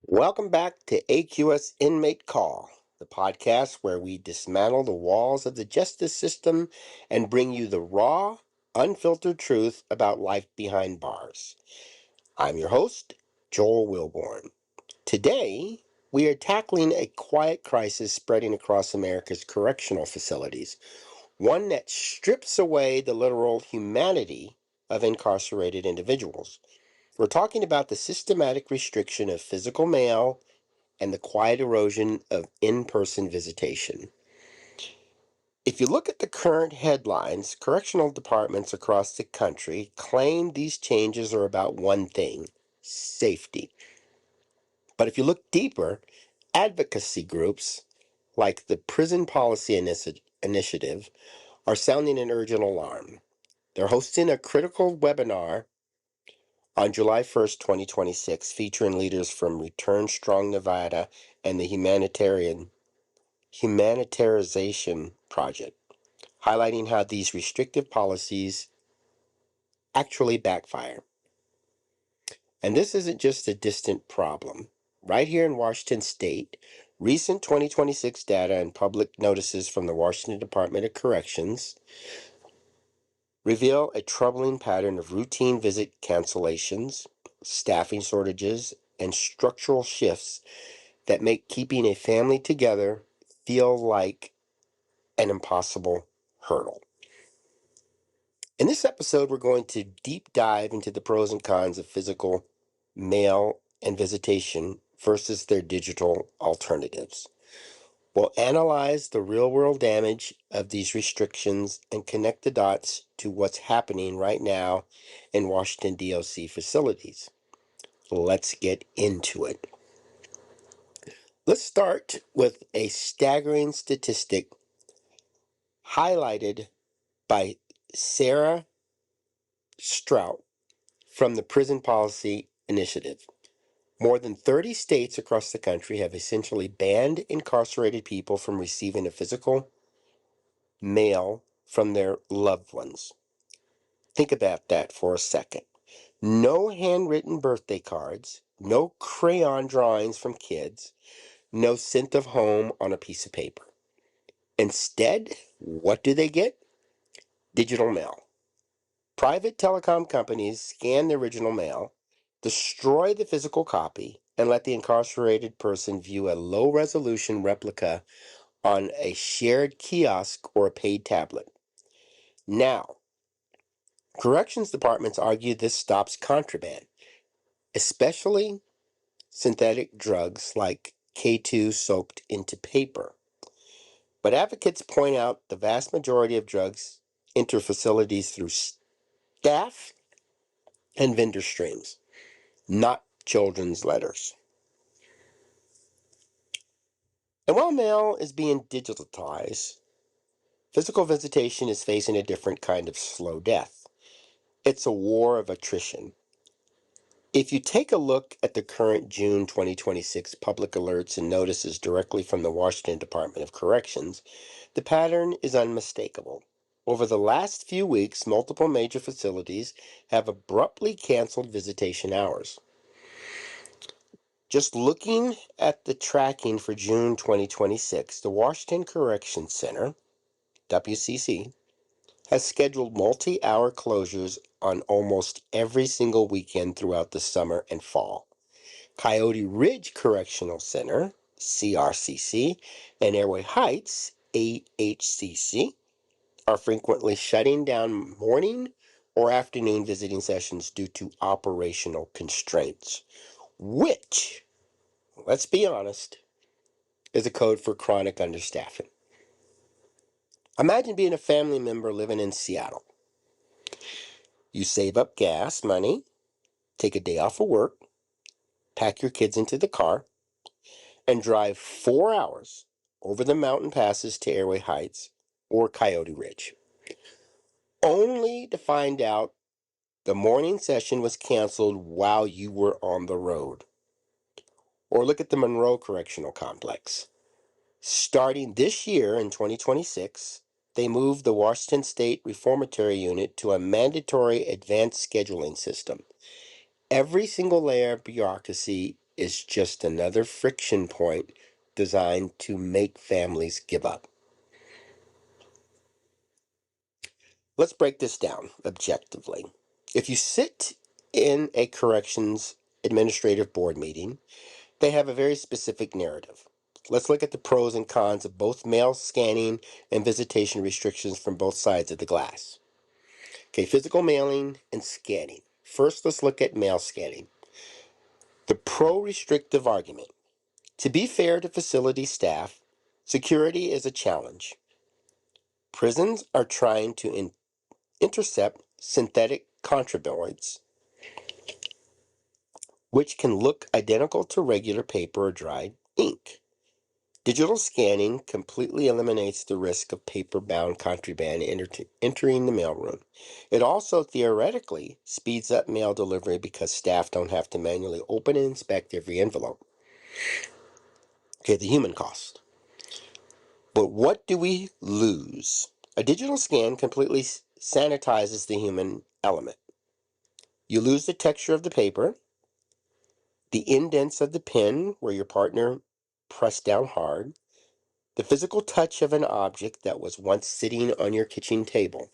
Welcome back to AQS Inmate Call, the podcast where we dismantle the walls of the justice system and bring you the raw, unfiltered truth about life behind bars. I'm your host, Joel Wilborn. Today, we are tackling a quiet crisis spreading across America's correctional facilities, one that strips away the literal humanity of incarcerated individuals. We're talking about the systematic restriction of physical mail and the quiet erosion of in-person visitation. If you look at the current headlines, correctional departments across the country claim these changes are about one thing: safety. But if you look deeper, advocacy groups like the Prison Policy Initiative are sounding an urgent alarm. They're hosting a critical webinar on July 1st, 2026, featuring leaders from Return Strong Nevada and the Humanitarization Project, highlighting how these restrictive policies actually backfire. And this isn't just a distant problem. Right here in Washington State, recent 2026 data and public notices from the Washington Department of Corrections reveal a troubling pattern of routine visit cancellations, staffing shortages, and structural shifts that make keeping a family together feel like an impossible hurdle. In this episode, we're going to deep dive into the pros and cons of physical mail and visitation versus their digital alternatives. We'll analyze the real-world damage of these restrictions and connect the dots to what's happening right now in Washington DOC facilities. Let's get into it. Let's start with a staggering statistic highlighted by Sarah Strout from the Prison Policy Initiative. More than 30 states across the country have essentially banned incarcerated people from receiving a physical mail from their loved ones. Think about that for a second. No handwritten birthday cards, no crayon drawings from kids, no scent of home on a piece of paper. Instead, what do they get? Digital mail. Private telecom companies scan the original mail, destroy the physical copy, and let the incarcerated person view a low-resolution replica on a shared kiosk or a paid tablet. Now, corrections departments argue this stops contraband, especially synthetic drugs like K2 soaked into paper. But advocates point out the vast majority of drugs enter facilities through staff and vendor streams, not children's letters. And while mail is being digitalized, physical visitation is facing a different kind of slow death. It's a war of attrition. If you take a look at the current June 2026 public alerts and notices directly from the Washington Department of Corrections, the pattern is unmistakable. Over the last few weeks, multiple major facilities have abruptly canceled visitation hours. Just looking at the tracking for June 2026, the Washington Correction Center, WCC, has scheduled multi-hour closures on almost every single weekend throughout the summer and fall. Coyote Ridge Correctional Center, CRCC, and Airway Heights, AHCC, are frequently shutting down morning or afternoon visiting sessions due to operational constraints, which, let's be honest, is a code for chronic understaffing. Imagine being a family member living in Seattle. You save up gas money, take a day off of work, pack your kids into the car, and drive 4 hours over the mountain passes to Airway Heights or Coyote Ridge, only to find out the morning session was canceled while you were on the road. Or look at the Monroe Correctional Complex. Starting this year in 2026, they moved the Washington State Reformatory Unit to a mandatory advanced scheduling system. Every single layer of bureaucracy is just another friction point designed to make families give up. Let's break this down objectively. If you sit in a corrections administrative board meeting, they have a very specific narrative. Let's look at the pros and cons of both mail scanning and visitation restrictions from both sides of the glass. Okay, physical mailing and scanning. First, let's look at mail scanning. The pro-restrictive argument. To be fair to facility staff, security is a challenge. Prisons are trying to intercept synthetic contrabands, which can look identical to regular paper or dried ink. Digital scanning completely eliminates the risk of paper-bound contraband entering the mailroom. It also theoretically speeds up mail delivery because staff don't have to manually open and inspect every envelope. Okay, the human cost. But what do we lose? A digital scan completely sanitizes the human element. You lose the texture of the paper, the indents of the pen where your partner pressed down hard, the physical touch of an object that was once sitting on your kitchen table.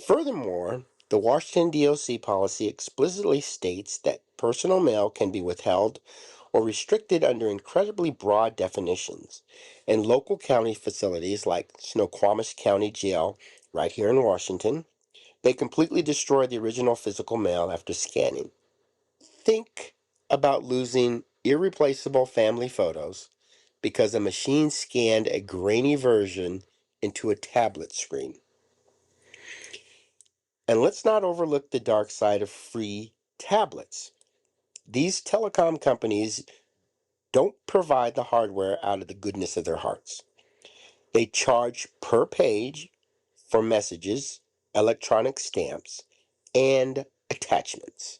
Furthermore, the Washington DOC policy explicitly states that personal mail can be withheld or restricted under incredibly broad definitions. And local county facilities like Snoqualmie County Jail, right here in Washington, they completely destroy the original physical mail after scanning. Think about losing irreplaceable family photos because a machine scanned a grainy version into a tablet screen. And let's not overlook the dark side of free tablets. These telecom companies don't provide the hardware out of the goodness of their hearts. They charge per page for messages, electronic stamps, and attachments.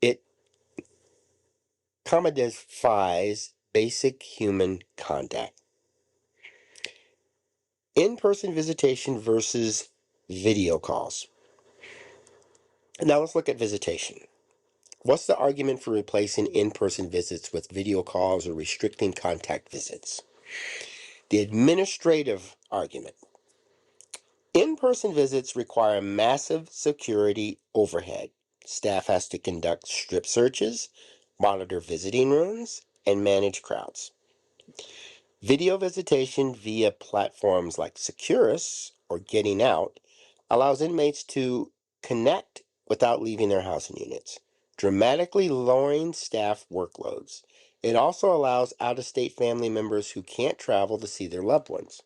It commodifies basic human contact. In-person visitation versus video calls. Now let's look at visitation. What's the argument for replacing in-person visits with video calls or restricting contact visits? The administrative argument. In-person visits require massive security overhead. Staff has to conduct strip searches, monitor visiting rooms, and manage crowds. Video visitation via platforms like Securus or Getting Out allows inmates to connect without leaving their housing units, dramatically lowering staff workloads. It also allows out-of-state family members who can't travel to see their loved ones.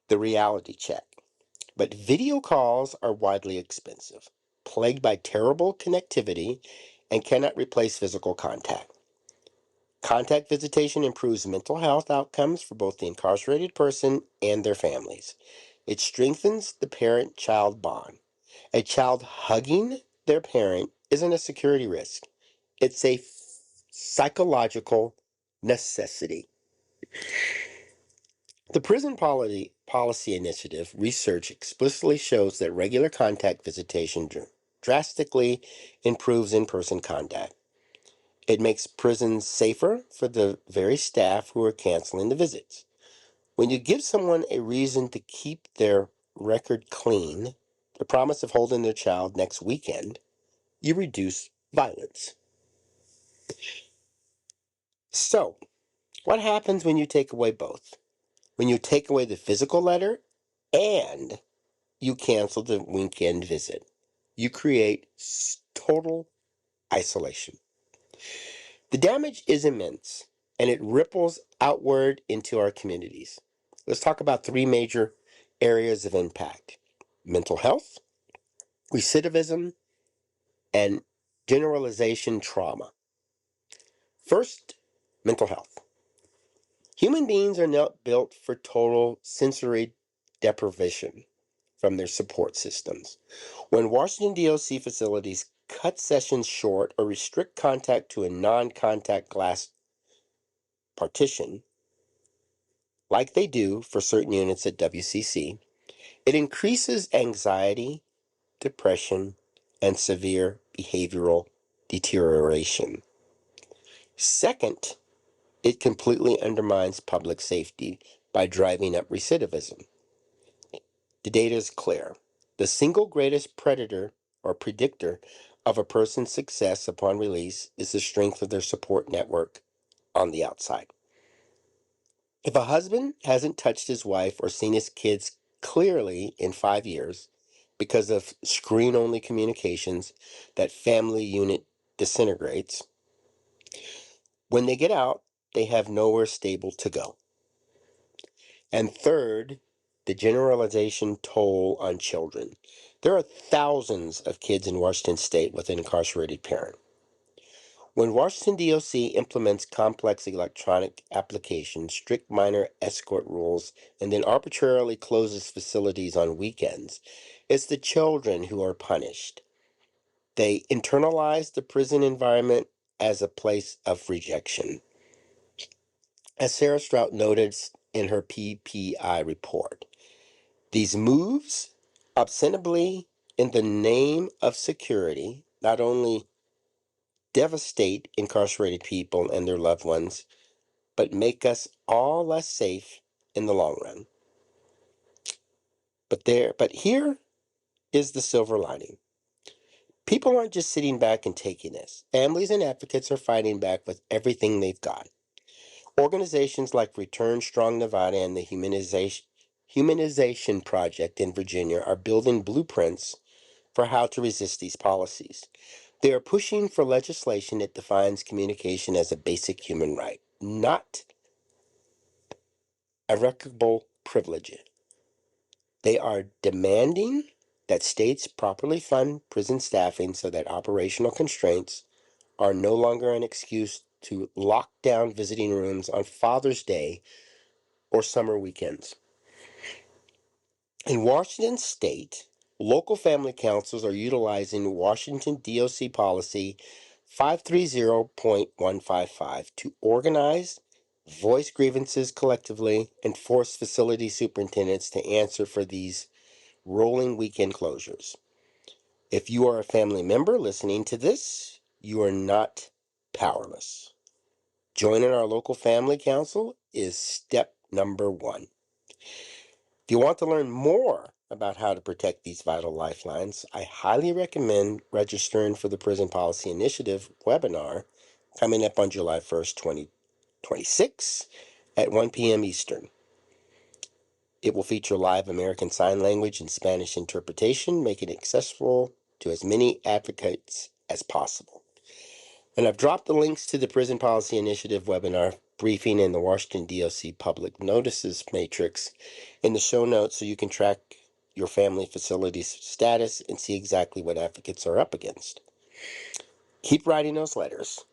The reality check. But video calls are widely expensive, plagued by terrible connectivity, and cannot replace physical contact. Contact visitation improves mental health outcomes for both the incarcerated person and their families. It strengthens the parent-child bond. A child hugging their parent isn't a security risk. It's a psychological necessity. The Prison Policy Initiative research explicitly shows that regular contact visitation drastically improves in-person contact. It makes prisons safer for the very staff who are canceling the visits. When you give someone a reason to keep their record clean, the promise of holding their child next weekend, you reduce violence. So, what happens when you take away both? When you take away the physical letter and you cancel the weekend visit, you create total isolation. The damage is immense, and it ripples outward into our communities. Let's talk about three major areas of impact: mental health, recidivism, and generalization trauma. First, mental health. Human beings are not built for total sensory deprivation from their support systems. When Washington DOC facilities cut sessions short or restrict contact to a non-contact glass partition, like they do for certain units at WCC, it increases anxiety, depression, and severe behavioral deterioration. Second, it completely undermines public safety by driving up recidivism. The data is clear. The single greatest predator or predictor of a person's success upon release is the strength of their support network on the outside. If a husband hasn't touched his wife or seen his kids clearly in 5 years because of screen-only communications, that family unit disintegrates. When they get out, they have nowhere stable to go. And third, the generalization toll on children. There are thousands of kids in Washington state with an incarcerated parent. When Washington DOC implements complex electronic applications, strict minor escort rules, and then arbitrarily closes facilities on weekends, it's the children who are punished. They internalize the prison environment as a place of rejection. As Sarah Strout noted in her PPI report, these moves, ostensibly in the name of security, not only devastate incarcerated people and their loved ones, but make us all less safe in the long run. But here is the silver lining. People aren't just sitting back and taking this. Families and advocates are fighting back with everything they've got. Organizations like Return Strong Nevada and the Humanization Project in Virginia are building blueprints for how to resist these policies. They are pushing for legislation that defines communication as a basic human right, not a irrevocable privilege. They are demanding that states properly fund prison staffing so that operational constraints are no longer an excuse to lock down visiting rooms on Father's Day or summer weekends. In Washington state, local family councils are utilizing Washington DOC policy 530.155 to organize, voice grievances collectively, and force facility superintendents to answer for these rolling weekend closures. If you are a family member listening to this, you are not powerless. Joining our local family council is step number one. If you want to learn more about how to protect these vital lifelines, I highly recommend registering for the Prison Policy Initiative webinar coming up on July 1st, 2026 at 1 p.m. Eastern. It will feature live American Sign Language and Spanish interpretation, making it accessible to as many advocates as possible. And I've dropped the links to the Prison Policy Initiative webinar briefing in the Washington DOC Public Notices Matrix in the show notes so you can track your family facility's status and see exactly what advocates are up against. Keep writing those letters.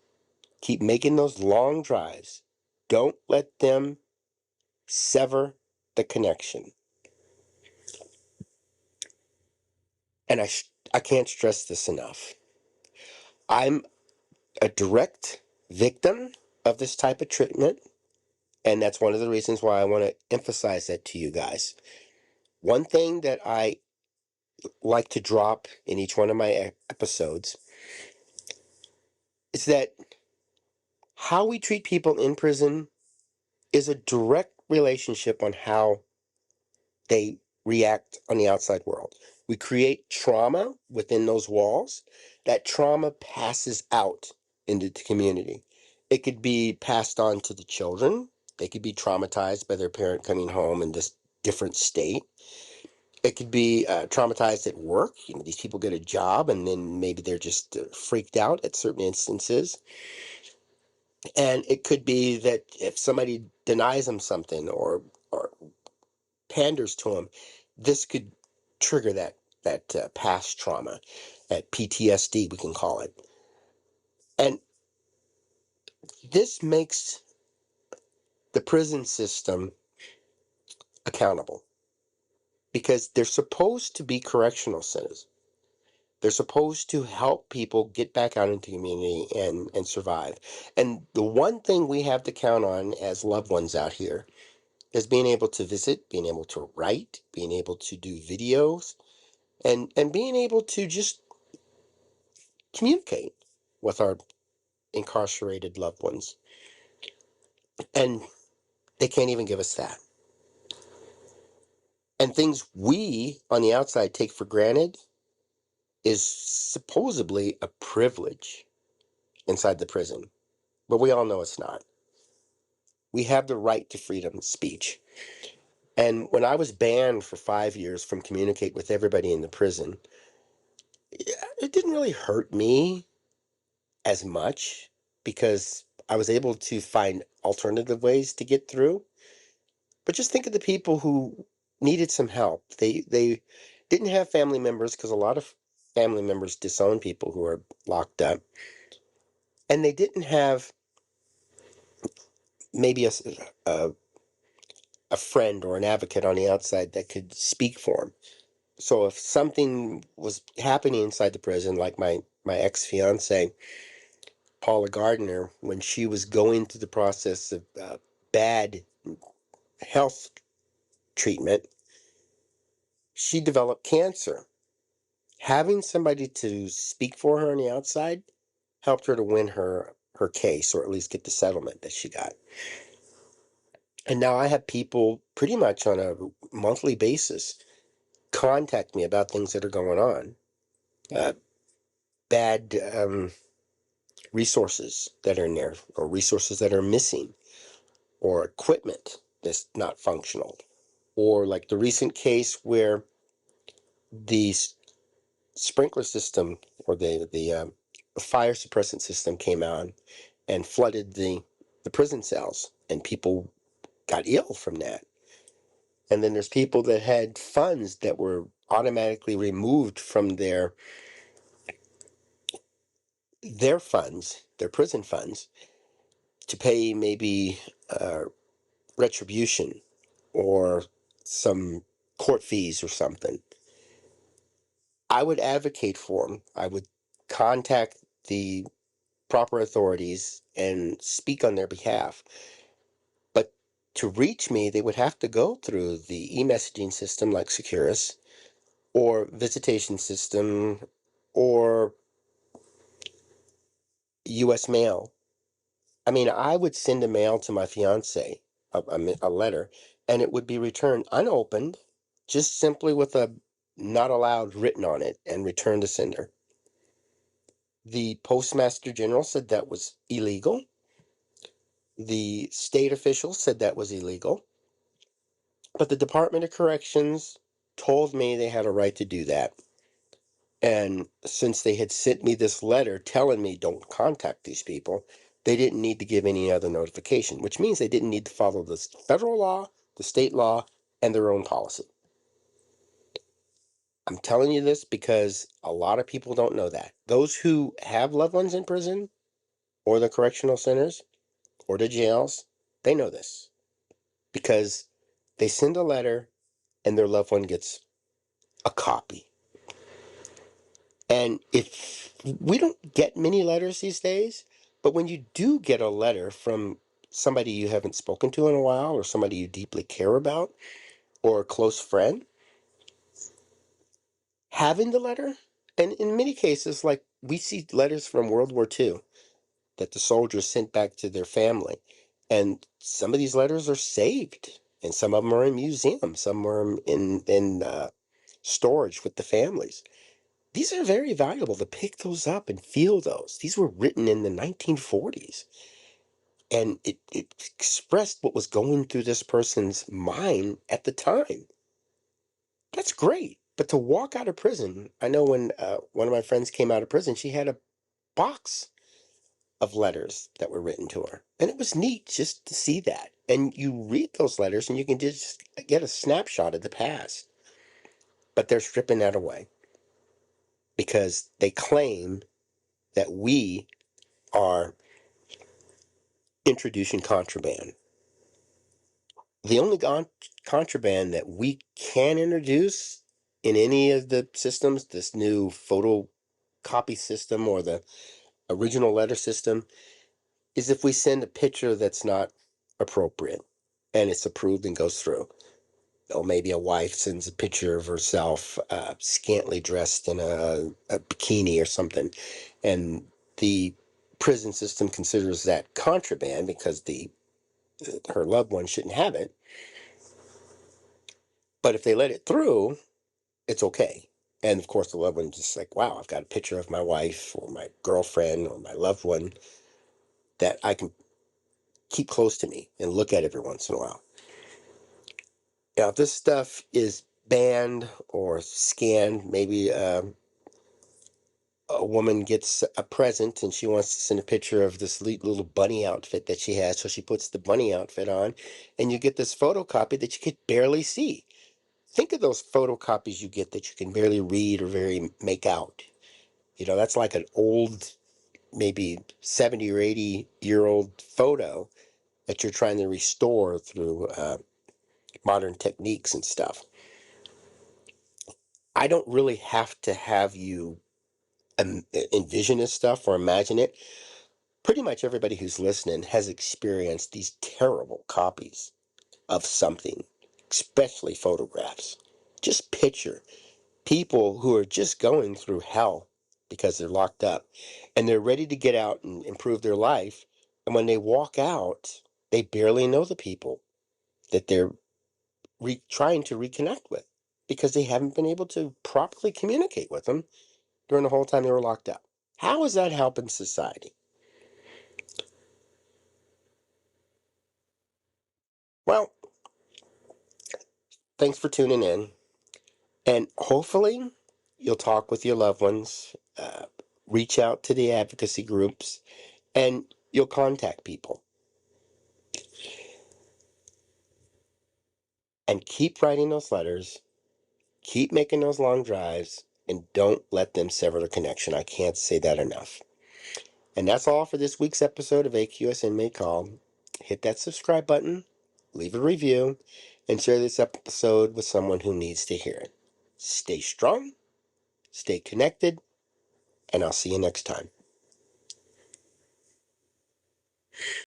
Keep making those long drives. Don't let them sever the connection. And I can't stress this enough. I'm a direct victim of this type of treatment, and that's one of the reasons why I want to emphasize that to you guys. One thing that I like to drop in each one of my episodes is that how we treat people in prison is a direct relationship on how they react on the outside world. We create trauma within those walls. That trauma passes out into the community. It could be passed on to the children. They could be traumatized by their parent coming home in this different state. It could be traumatized at work. These people get a job and then maybe they're just freaked out at certain instances. And it could be that if somebody denies them something or panders to them, this could trigger that past trauma, that PTSD we can call it. And this makes the prison system accountable because they're supposed to be correctional centers. They're supposed to help people get back out into the community and survive. And the one thing we have to count on as loved ones out here is being able to visit, being able to write, being able to do videos, and being able to just communicate with our incarcerated loved ones. And they can't even give us that. And things we on the outside take for granted is supposedly a privilege inside the prison. But we all know it's not. We have the right to freedom of speech. And when I was banned for 5 years from communicate with everybody in the prison, it didn't really hurt me as much because I was able to find alternative ways to get through. But just think of the people who needed some help. They didn't have family members because a lot of family members disown people who are locked up. And they didn't have maybe a, a friend or an advocate on the outside that could speak for them. So if something was happening inside the prison, like my ex-fiance, Paula Gardner, when she was going through the process of bad health treatment, she developed cancer. Having somebody to speak for her on the outside helped her to win her case, or at least get the settlement that she got. And now I have people pretty much on a monthly basis contact me about things that are going on. Bad resources that are in there, or resources that are missing, or equipment that's not functional, or like the recent case where the sprinkler system or the fire suppressant system came on and flooded the prison cells, and people got ill from that. And then there's people that had funds that were automatically removed from their funds, their prison funds, to pay maybe retribution or some court fees or something. I would advocate for them. I would contact the proper authorities and speak on their behalf. But to reach me, they would have to go through the e-messaging system like Securus, or visitation system, or U.S. mail. I mean, I would send a mail to my fiance, a letter, and it would be returned unopened, just simply with a not allowed written on it, and returned to sender. The postmaster general said that was illegal. The state officials said that was illegal. But the Department of Corrections told me they had a right to do that. And since they had sent me this letter telling me don't contact these people, they didn't need to give any other notification, which means they didn't need to follow the federal law, the state law, and their own policy. I'm telling you this because a lot of people don't know that. Those who have loved ones in prison, or the correctional centers, or the jails, they know this because they send a letter and their loved one gets a copy. And if we don't get many letters these days, but when you do get a letter from somebody you haven't spoken to in a while, or somebody you deeply care about, or a close friend, having the letter, and in many cases, like we see letters from World War II that the soldiers sent back to their family, and some of these letters are saved, and some of them are in museums, some are in storage with the families. These are very valuable to pick those up and feel those. These were written in the 1940s. And it expressed what was going through this person's mind at the time. That's great. But to walk out of prison, I know when one of my friends came out of prison, she had a box of letters that were written to her. And it was neat just to see that. And you read those letters and you can just get a snapshot of the past. But they're stripping that away because they claim that we are introducing contraband. The only contraband that we can introduce in any of the systems, this new photocopy system or the original letter system, is if we send a picture that's not appropriate and it's approved and goes through. Or maybe a wife sends a picture of herself scantily dressed in a bikini or something, and the prison system considers that contraband because her loved one shouldn't have it. But if they let it through, it's okay. And of course, the loved one's just like, wow, I've got a picture of my wife or my girlfriend or my loved one that I can keep close to me and look at every once in a while. Now, if this stuff is banned or scanned, maybe a woman gets a present and she wants to send a picture of this little bunny outfit that she has, so she puts the bunny outfit on, and you get this photocopy that you could barely see. Think of those photocopies you get that you can barely read or very make out. You know, that's like an old, maybe 70 or 80-year-old photo that you're trying to restore through modern techniques and stuff. I don't really have to have you envision this stuff or imagine it. Pretty much everybody who's listening has experienced these terrible copies of something, especially photographs. Just picture people who are just going through hell because they're locked up and they're ready to get out and improve their life. And when they walk out, they barely know the people that they're trying to reconnect with because they haven't been able to properly communicate with them during the whole time they were locked up. How is that helping society? Well, thanks for tuning in. And hopefully, you'll talk with your loved ones, reach out to the advocacy groups, and you'll contact people. And keep writing those letters, keep making those long drives, and don't let them sever the connection. I can't say that enough. And that's all for this week's episode of AQS Inmate Call. Hit that subscribe button, leave a review, and share this episode with someone who needs to hear it. Stay strong, stay connected, and I'll see you next time.